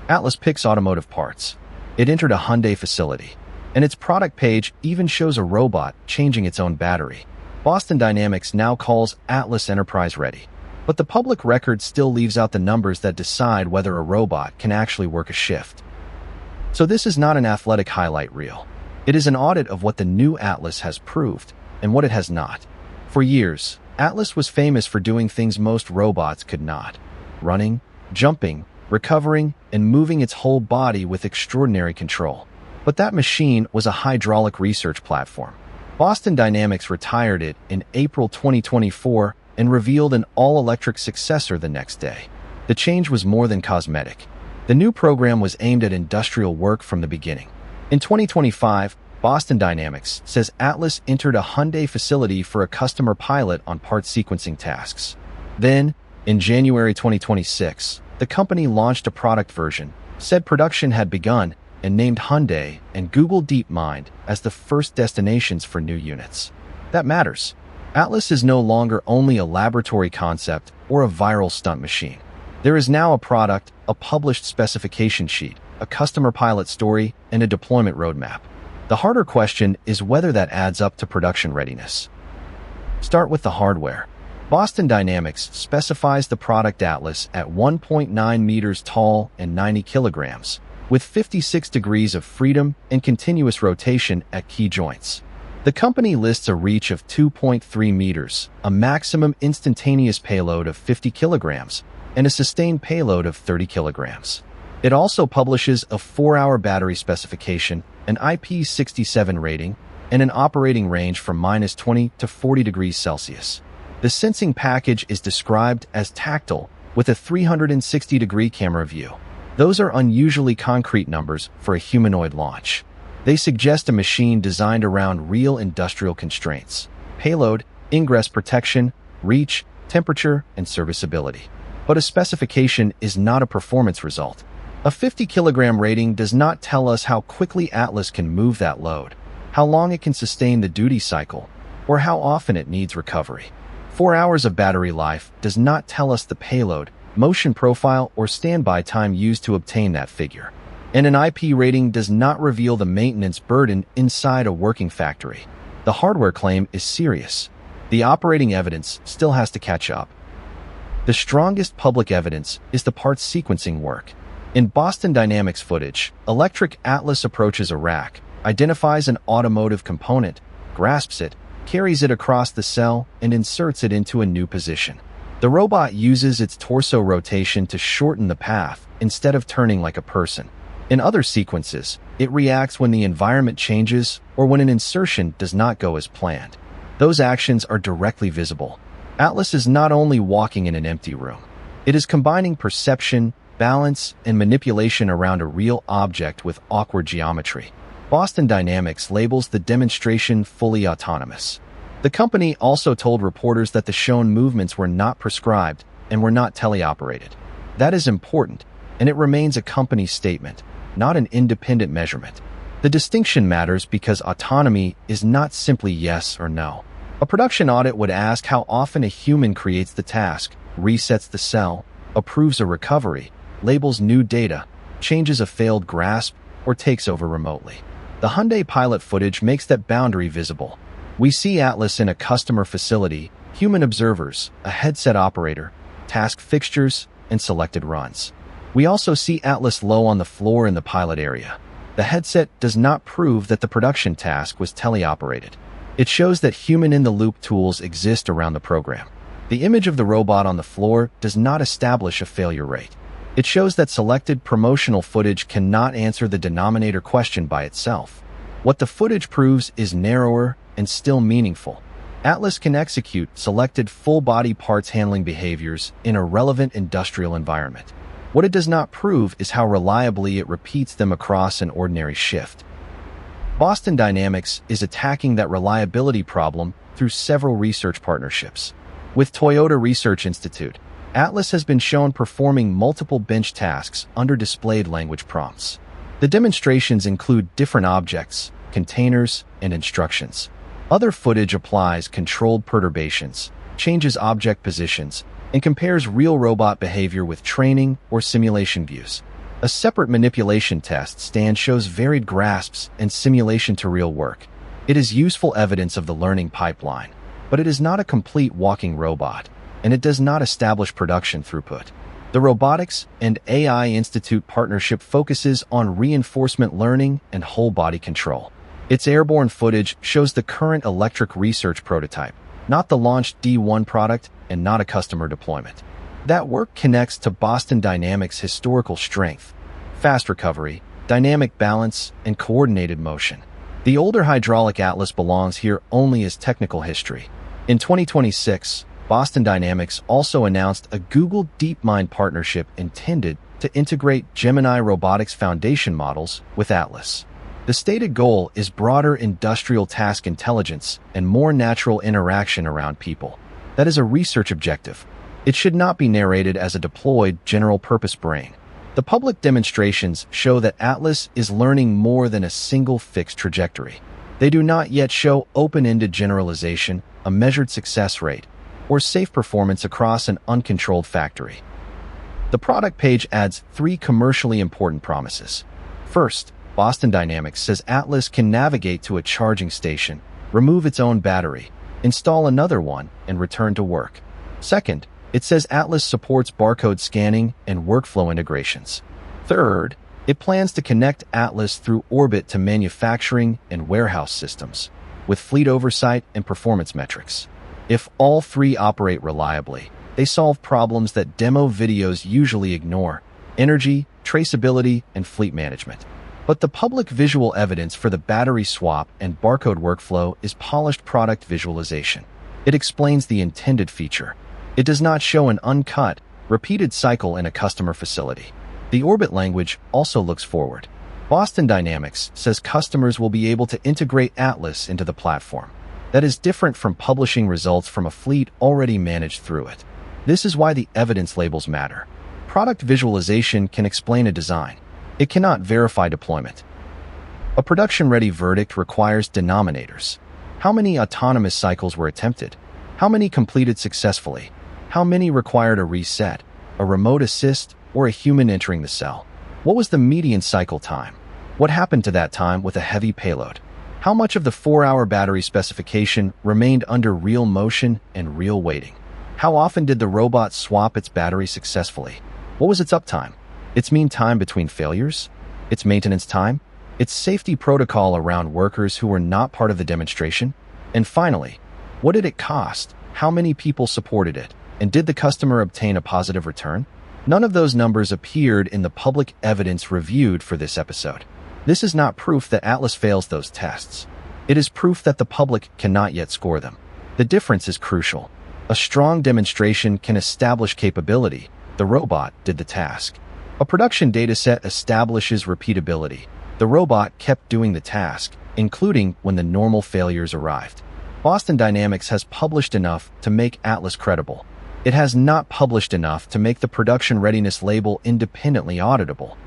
Atlas picks automotive parts. It entered a Hyundai facility, and its product page even shows a robot changing its own battery. Boston Dynamics now calls Atlas enterprise ready, but the public record still leaves out the numbers that decide whether a robot can actually work a shift. So this is not an athletic highlight reel. It is an audit of what the new Atlas has proved and what it has not. For years, Atlas was famous for doing things most robots could not: running, jumping, recovering, and moving its whole body with extraordinary control. But that machine was a hydraulic research platform. Boston Dynamics retired it in April 2024 and revealed an all-electric successor the next day. The change was more than cosmetic. The new program was aimed at industrial work from the beginning. In 2025, Boston Dynamics says Atlas entered a Hyundai facility for a customer pilot on part sequencing tasks. Then, in January 2026, the company launched a product version, said production had begun, and named Hyundai and Google DeepMind as the first destinations for new units. That matters. Atlas is no longer only a laboratory concept or a viral stunt machine. There is now a product, a published specification sheet, a customer pilot story, and a deployment roadmap. The harder question is whether that adds up to production readiness. Start with the hardware. Boston Dynamics specifies the product Atlas at 1.9 meters tall and 90 kilograms, with 56 degrees of freedom and continuous rotation at key joints. The company lists a reach of 2.3 meters, a maximum instantaneous payload of 50 kilograms, and a sustained payload of 30 kilograms. It also publishes a 4-hour battery specification, an IP67 rating, and an operating range from -20 to 40 degrees Celsius. The sensing package is described as tactile, with a 360-degree camera view. Those are unusually concrete numbers for a humanoid launch. They suggest a machine designed around real industrial constraints: payload, ingress protection, reach, temperature, and serviceability. But a specification is not a performance result. A 50-kilogram rating does not tell us how quickly Atlas can move that load, how long it can sustain the duty cycle, or how often it needs recovery. 4 hours of battery life does not tell us the payload, motion profile, or standby time used to obtain that figure. And an IP rating does not reveal the maintenance burden inside a working factory. The hardware claim is serious. The operating evidence still has to catch up. The strongest public evidence is the parts sequencing work. In Boston Dynamics footage, electric Atlas approaches a rack, identifies an automotive component, grasps it, carries it across the cell, and inserts it into a new position. The robot uses its torso rotation to shorten the path instead of turning like a person. In other sequences, it reacts when the environment changes or when an insertion does not go as planned. Those actions are directly visible. Atlas is not only walking in an empty room. It is combining perception, balance, and manipulation around a real object with awkward geometry. Boston Dynamics labels the demonstration fully autonomous. The company also told reporters that the shown movements were not prescribed and were not teleoperated. That is important, and it remains a company statement, not an independent measurement. The distinction matters because autonomy is not simply yes or no. A production audit would ask how often a human creates the task, resets the cell, approves a recovery, labels new data, changes a failed grasp, or takes over remotely. The Hyundai pilot footage makes that boundary visible. We see Atlas in a customer facility, human observers, a headset operator, task fixtures, and selected runs. We also see Atlas low on the floor in the pilot area. The headset does not prove that the production task was teleoperated. It shows that human-in-the-loop tools exist around the program. The image of the robot on the floor does not establish a failure rate. It shows that selected promotional footage cannot answer the denominator question by itself. What the footage proves is narrower and still meaningful. Atlas can execute selected full-body parts handling behaviors in a relevant industrial environment. What it does not prove is how reliably it repeats them across an ordinary shift. Boston Dynamics is attacking that reliability problem through several research partnerships. With Toyota Research Institute, Atlas has been shown performing multiple bench tasks under displayed language prompts. The demonstrations include different objects, containers, and instructions. Other footage applies controlled perturbations, changes object positions, and compares real robot behavior with training or simulation views. A separate manipulation test stand shows varied grasps and simulation to real work. It is useful evidence of the learning pipeline, but it is not a complete walking robot, and it does not establish production throughput. The Robotics and AI Institute partnership focuses on reinforcement learning and whole-body control. Its airborne footage shows the current electric research prototype, not the launched D1 product and not a customer deployment. That work connects to Boston Dynamics' historical strength, fast recovery, dynamic balance, and coordinated motion. The older hydraulic atlas belongs here only as technical history. In 2026, Boston Dynamics also announced a Google DeepMind partnership intended to integrate Gemini robotics foundation models with Atlas. The stated goal is broader industrial task intelligence and more natural interaction around people. That is a research objective. It should not be narrated as a deployed general-purpose brain. The public demonstrations show that Atlas is learning more than a single fixed trajectory. They do not yet show open-ended generalization, a measured success rate, or safe performance across an uncontrolled factory. The product page adds 3 commercially important promises. First, Boston Dynamics says Atlas can navigate to a charging station, remove its own battery, install another one, and return to work. Second, it says Atlas supports barcode scanning and workflow integrations. Third, it plans to connect Atlas through Orbit to manufacturing and warehouse systems, with fleet oversight and performance metrics. If all 3 operate reliably, they solve problems that demo videos usually ignore: energy, traceability, and fleet management. But the public visual evidence for the battery swap and barcode workflow is polished product visualization. It explains the intended feature. It does not show an uncut, repeated cycle in a customer facility. The Orbit language also looks forward. Boston Dynamics says customers will be able to integrate Atlas into the platform. That is different from publishing results from a fleet already managed through it. This is why the evidence labels matter. Product visualization can explain a design. It cannot verify deployment. A production-ready verdict requires denominators. How many autonomous cycles were attempted? How many completed successfully? How many required a reset, a remote assist, or a human entering the cell? What was the median cycle time? What happened to that time with a heavy payload? How much of the 4-hour battery specification remained under real motion and real waiting? How often did the robot swap its battery successfully? What was its uptime? Its mean time between failures? Its maintenance time? Its safety protocol around workers who were not part of the demonstration? And finally, what did it cost? How many people supported it? And did the customer obtain a positive return? None of those numbers appeared in the public evidence reviewed for this episode. This is not proof that Atlas fails those tests. It is proof that the public cannot yet score them. The difference is crucial. A strong demonstration can establish capability. The robot did the task. A production dataset establishes repeatability. The robot kept doing the task, including when the normal failures arrived. Boston Dynamics has published enough to make Atlas credible. It has not published enough to make the production readiness label independently auditable.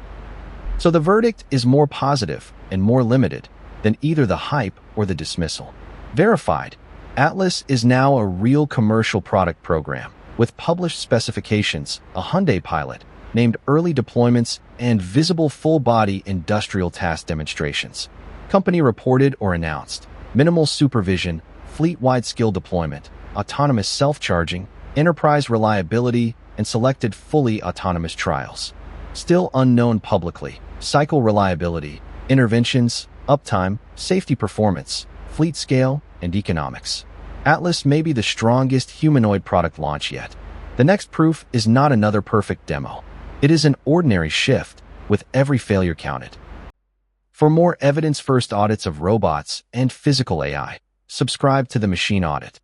So the verdict is more positive and more limited than either the hype or the dismissal. Verified, Atlas is now a real commercial product program with published specifications, a Hyundai pilot, named early deployments, and visible full-body industrial task demonstrations. Company reported or announced. Minimal supervision, fleet-wide skill deployment, autonomous self-charging, enterprise reliability, and selected fully autonomous trials. Still unknown publicly. Cycle reliability, interventions, uptime, safety performance, fleet scale, and economics. Atlas may be the strongest humanoid product launch yet. The next proof is not another perfect demo. It is an ordinary shift, with every failure counted. For more evidence-first audits of robots and physical AI, subscribe to the Machine Audit.